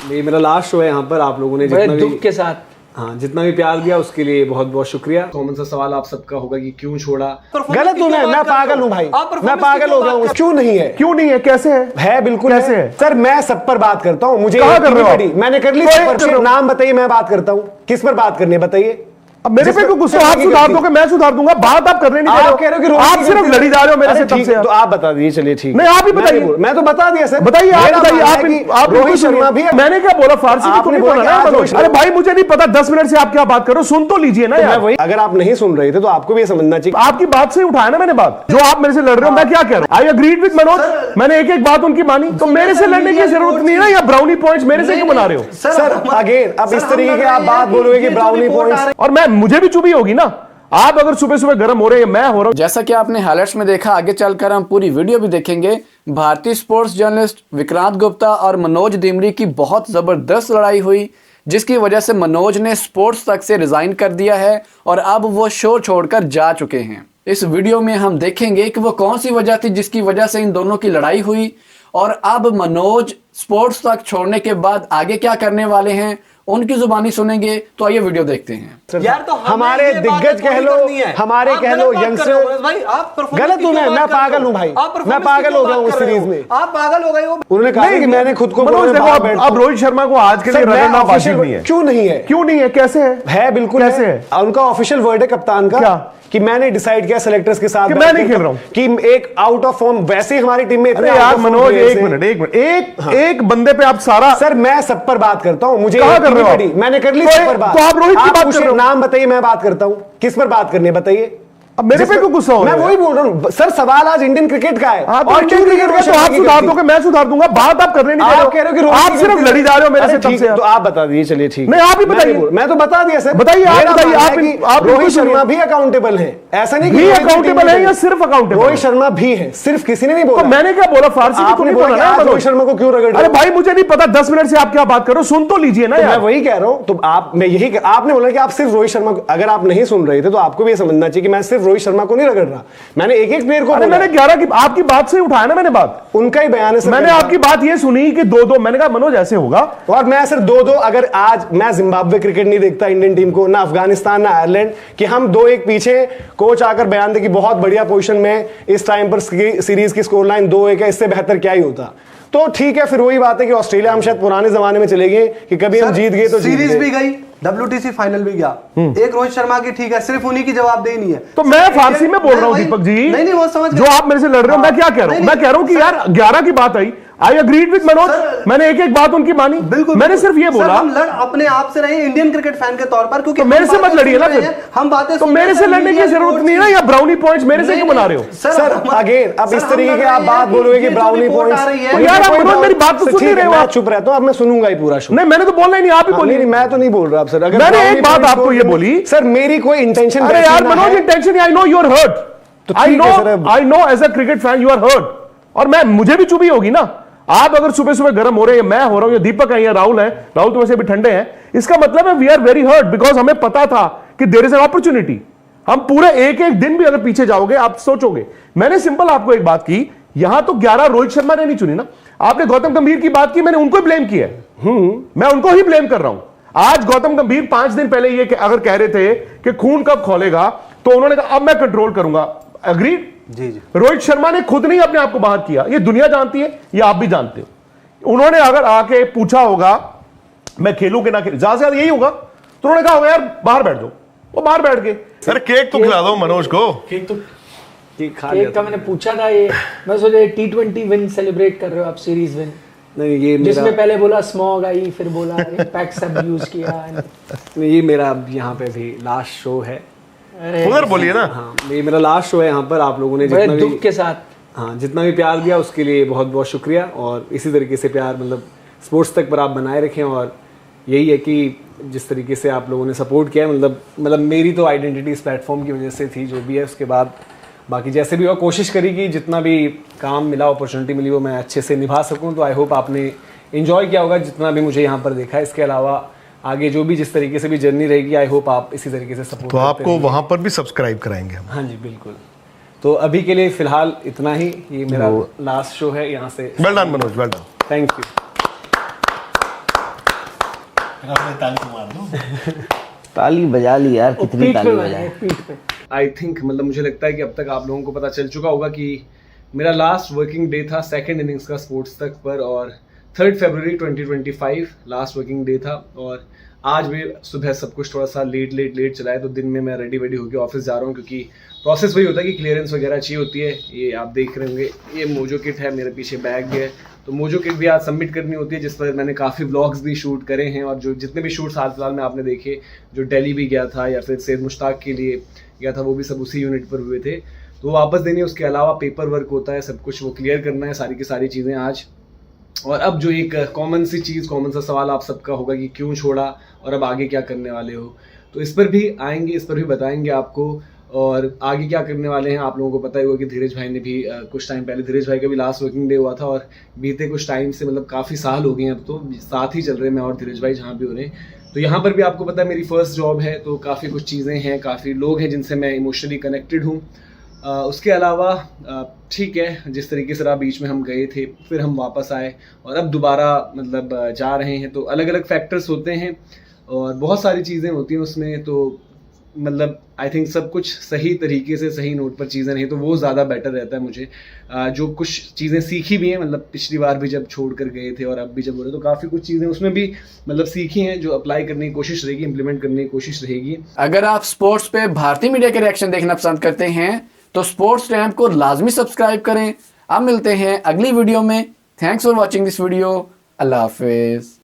ये मेरा last show है यहाँ पर। आप लोगों ने जितना भी दुख के साथ जितना भी प्यार दिया उसके लिए बहुत बहुत शुक्रिया। कॉमन सा सवाल आप सबका होगा कि क्यों छोड़ा। गलत हूँ मैं पागल हूँ भाई, मैं पागल हो गया हूँ। क्यों नहीं है? क्यों नहीं है? कैसे है बिल्कुल कैसे है? सर मैं सब पर बात करता हूँ। मुझे कहाँ कर रहे हो? मैंने कर ली। नाम बताइए, मैं बात करता हूँ। किस पर बात करनी है बताइए। अब मेरे पे क्यों गुस्सा? आप सुधार दोगे, मैं सुधार दूंगा। बात आप करने नहीं आप कह रहे हो कि आप सिर्फ लड़ी जा रहे हो मेरे से। तब से तो आप बता दीजिए। चलिए ठीक, नहीं आप ही बताइए। मैं तो बता दिया सर। बताइए आप बताइए। आप रोहित शर्मा भी। मैंने क्या बोला? फारसी में तो नहीं बोला ना। अरे भाई मुझे नहीं पता 10 मिनट से आप क्या बात कर रहे हो, सुन तो लीजिए ना यार। अगर आप नहीं सुन रहे थे तो आपको भी समझना चाहिए। आपकी बात से उठाया ना मैंने बात, जो आप मेरे से लड़ रहे हो। मैं क्या कह रहा हूँ? आई अग्रीड विद मनोज। मैंने एक एक बात उनकी मानी, तो मेरे से लड़ने की जरूरत नहीं है ना। या ब्राउनी पॉइंट्स मेरे से क्यों बना रहे हो सर? अगेन अब इस तरीके की आप बात बोलोगे कि ब्राउनी पॉइंट्स, और मैं मुझे भी चुभी होगी ना। आप अगर सुबह सुबह गर्म हो रहे हैं, मैं हो रहा हूं। जैसा कि आपने हाइलाइट्स में देखा, आगे चलकर हम पूरी वीडियो भी देखेंगे। भारतीय स्पोर्ट्स जर्नलिस्ट विक्रांत गुप्ता और मनोज दिमरी की बहुत जबरदस्त लड़ाई हुई, जिसकी वजह से मनोज ने स्पोर्ट्स तक से रिजाइन कर दिया है और अब वो शो छोड़कर जा चुके हैं। इस वीडियो में हम देखेंगे कि वो कौन सी वजह थी जिसकी वजह से इन दोनों की लड़ाई हुई, और अब मनोज स्पोर्ट्स तक छोड़ने के बाद आगे क्या करने वाले हैं उनकी जुबानी सुनेंगे। तो आइए वीडियो देखते हैं। यार तो हमारे दिग्गज कह लो, हमारे कह लो यंगस्टर। गलत हूँ मैं पागल हूँ भाई, मैं पागल हो गया हूँ इस सीरीज में। आप पागल हो गए हो। उन्होंने कहा कि मैंने खुद को मनोज देखो, अब रोहित शर्मा को आज के लिए रन आउट नहीं है। क्यों नहीं है? क्यों नहीं है? कैसे है? बिल्कुल कैसे है? उनका ऑफिशियल वर्ड है कप्तान का क्या? कि मैंने डिसाइड किया सेलेक्टर्स के साथ कि मैं नहीं खेल रहा हूं, कि एक आउट ऑफ फॉर्म। वैसे ही हमारी टीम में अरे यार मनोज एक मिनट एक बंदे पे आप सारा। सर मैं सब पर बात करता हूं। मुझे कहां कर रहे हो? मैंने कर ली सब पर बात। तो आप रोहित की बात कर रहे हो। नाम बताइए, मैं बात करता हूं। किस पर बात करनी है बताइए। अब मेरे पे क्यों गुस्सा हो रहा है? मैं वही बोल रहा हूं सर, सवाल आज इंडियन क्रिकेट का है। और इंडियन क्रिकेट का तो आप सुधार दोगे, मैं सुधार दूंगा। बात आप करने नहीं दे रहे हो। आप सिर्फ लड़ी जा रहे हो मेरे से। तब से तो आप बता दीजिए। चलिए ठीक, नहीं आप ही बताइए। मैं तो बता दिया सर। बताइए आप। रोहित शर्मा भी अकाउंटेबल है, ऐसा नहीं भी अकाउंटेबल है या सिर्फ अकाउंटेबल? रोहित शर्मा भी है, सिर्फ किसी ने नहीं बोला। मैंने क्या बोला? फारसी में तो नहीं बोला ना। रोहित शर्मा को क्यों रगड़? अरे भाई मुझे नहीं पता 10 मिनट से आप क्या बात कर रहे हो, सुन तो लीजिए ना यार। मैं वही कह रहा हूं। तो मैं यही आपने बोला कि आप सिर्फ रोहित शर्मा को, अगर आप नहीं सुन रहे थे तो आपको भी समझना चाहिए कि मैं सिर्फ रोहित शर्मा को नहीं रगड़ रहा। मैंने एक प्लेयर को, मैंने 11 की आपकी बात से उठाया ना मैंने बात। उनका ही बयान है। मैंने आपकी बात ये सुनी कि 2-2। मैंने कहा मनोज ऐसे होगा। और मैं सर 2-2, अगर आज मैं जिम्बाब्वे क्रिकेट नहीं देखता इंडियन टीम को, ना अफगानिस्तान ना आयरलैंड, कि हम 2-1 पीछे, कोच आकर बयान दे कि बहुत बढ़िया पोजीशन में इस टाइम पर सीरीज की स्कोर लाइन 2-1 है, इससे बेहतर क्या ही होता। तो ठीक है, फिर वही बात है कि ऑस्ट्रेलिया हम शायद पुराने जमाने में चले गए कि कभी हम जीत गए तो सीरीज भी गई, WTC फाइनल भी गया। एक रोहित शर्मा की ठीक है, सिर्फ उन्हीं की जवाबदेही नहीं है। तो मैं फारसी में बोल रहा हूं दीपक जी। नहीं वो समझ जो आप मेरे से लड़ रहे हो। मैं क्या कह रहा हूं? मैं कह रहा हूं कि यार 11 की बात आई। I agreed with Manoj. मैंने एक एक बात उनकी मानी। बिल्कुल मैंने सिर्फ ये बोला, हम लड़ अपने आप से रहे इंडियन क्रिकेट फैन के तौर पर, क्योंकि तो मेरे से मत लड़िए ना फिर। हम बातें तो मेरे से लड़ने की जरूरत नहीं है ना। या ब्राउनी पॉइंट्स मेरे से क्यों बना रहे हो? सर अगेन अब इस तरीके की आप बात बोलोगे कि ब्राउनी पॉइंट्स। यार आप मनोज मेरी बात तो सुन नहीं रहे हो। चुप रहता हूं, अब मैं सुनूंगा ही पूरा शो। नहीं मैंने तो बोलना ही नहीं, आप ही बोलिए। मैं तो नहीं बोल रहा सर। अगर मैंने एक बात आपको ये बोली सर, मेरी कोई इंटेंशन। अरे यार Manoj intention, I know you are hurt. I know as a cricket fan you are hurt. और मैं मुझे भी चुभी होगी ना। आप अगर सुबह सुबह गर्म हो रहे हैं, मैं हो रहा हूं, या दीपक है या राहुल है, राहुल तो वैसे भी ठंडे हैं, इसका मतलब है we are very hurt, because हमें पता था कि देयर इज एन अपॉर्चुनिटी। हम पूरे एक दिन भी अगर पीछे जाओगे आप सोचोगे। मैंने सिंपल आपको एक बात की, यहां तो 11 रोहित शर्मा ने नहीं चुनी ना। आपने गौतम गंभीर की बात की, मैंने उनको ही ब्लेम किया है। मैं उनको ही ब्लेम कर रहा हूं। आज गौतम गंभीर 5 दिन पहले ये अगर कह रहे थे कि खून कब खोलेगा, तो उन्होंने कहा अब मैं कंट्रोल करूंगा। अग्रीड जी। रोहित शर्मा ने खुद नहीं अपने आप को बाहर किया, ये दुनिया जानती है, ये आप भी जानते हो। उन्होंने अगर आके पूछा होगा मैं खेलूं कि ना खेलूं, ज्यादा से ज्यादा यही होगा, तो उन्होंने कहा होगा यार बाहर बैठ दो, वो बाहर बैठ गए। सर केक तो खिला दो मनोज को। केक का मैंने पूछा था, ये मैं सोचा T20 विन सेलिब्रेट कर रहे हो आप, सीरीज विन। नहीं ये जिसमें पहले बोला स्मॉग आई, फिर बोला इम्पैक्ट सब यूज किया। ये मेरा यहाँ पे भी लास्ट शो है। उधर बोलिए ना। हाँ ये मेरा लास्ट शो है यहाँ पर। आप लोगों ने जितना भी दुख के साथ जितना भी प्यार दिया उसके लिए बहुत बहुत शुक्रिया। और इसी तरीके से प्यार मतलब स्पोर्ट्स तक पर आप बनाए रखें। और यही है कि जिस तरीके से आप लोगों ने सपोर्ट किया है, मतलब मेरी तो आइडेंटिटी इस प्लेटफॉर्म की वजह से थी, जो भी है। उसके बाद बाकी जैसे भी हुआ, कोशिश करी कि जितना भी काम मिला, अपॉर्चुनिटी मिली, वो मैं अच्छे से निभा सकूं। तो आई होप आपने एंजॉय किया होगा जितना भी मुझे यहाँ पर देखा है। इसके अलावा आगे जो भी जिस तरीके से भी जर्नी रहेगी, आई होप आप इसी तरीके से सपोर्ट। तो आपको वहां पर भी सब्सक्राइब कराएंगे हम। हाँ जी बिल्कुल। तो अभी के लिए फिलहाल इतना ही। ये मेरा लास्ट शो है यहाँ से। Well done Manoj, well done. Thank you. ताली बजा ली यार, कितनी ताली बजाए। पीठ पे आई थिंक मतलब मुझे लगता है कि अब तक आप लोगों को पता चल चुका होगा कि मेरा लास्ट वर्किंग डे था सेकंड इनिंग्स का स्पोर्ट्स तक पर, और 3 फरवरी 2025 लास्ट वर्किंग डे था। और आज भी सुबह सब कुछ थोड़ा सा लेट चला है, तो दिन में मैं रेडी होकर ऑफिस जा रहा हूँ, क्योंकि प्रोसेस वही होता है कि क्लियरेंस वगैरह चाहिए होती है। ये आप देख रहे होंगे, ये मोजो किट है, मेरे पीछे बैग भी है, तो मोजो किट भी आज सबमिट करनी होती है, जिस पर मैंने काफ़ी व्लॉग्स भी शूट करे हैं। और जो जितने भी शूट्स हाल फिलहाल में आपने देखे, जो दिल्ली भी गया था या फिर सैयद मुश्ताक के लिए गया था, वो भी सब उसी यूनिट पर हुए थे, तो वापस देनी है। उसके अलावा पेपर वर्क होता है, सब कुछ वो क्लियर करना है, सारी की सारी चीज़ें आज। और अब जो एक कॉमन सा सवाल आप सबका होगा कि क्यों छोड़ा और अब आगे क्या करने वाले हो, तो इस पर भी आएंगे, इस पर भी बताएंगे आपको। और आगे क्या करने वाले हैं आप लोगों को पता ही होगा कि धीरज भाई ने भी कुछ टाइम पहले, धीरज भाई का भी लास्ट वर्किंग डे हुआ था, और बीते कुछ टाइम से मतलब काफ़ी साल हो गए हैं, अब तो साथ ही चल रहे हैं मैं और धीरज भाई जहाँ भी हो रहे हैं। तो यहाँ पर भी आपको पता है मेरी फर्स्ट जॉब है, तो काफ़ी कुछ चीज़ें हैं, काफ़ी लोग हैं जिनसे मैं इमोशनली कनेक्टेड हूँ। उसके अलावा ठीक है, जिस तरीके से बीच में हम गए थे, फिर हम वापस आए और अब दोबारा मतलब जा रहे हैं, तो अलग अलग फैक्टर्स होते हैं और बहुत सारी चीज़ें होती हैं उसमें। तो मतलब आई थिंक सब कुछ सही तरीके से सही नोट पर चीज़ें नहीं तो वो ज़्यादा बेटर रहता है मुझे। जो कुछ चीज़ें सीखी भी हैं, मतलब पिछली बार भी जब छोड़ कर गए थे और अब भी जब हो रहे, तो काफ़ी कुछ चीज़ें उसमें भी मतलब सीखी हैं, जो अप्लाई करने की कोशिश रहेगी, इम्प्लीमेंट करने की कोशिश रहेगी। अगर आप स्पोर्ट्स पे भारतीय मीडिया के रिएक्शन देखना पसंद करते हैं तो स्पोर्ट्स रैम्प को लाजमी सब्सक्राइब करें। अब मिलते हैं अगली वीडियो में। Thanks for watching this video. Allah Hafiz.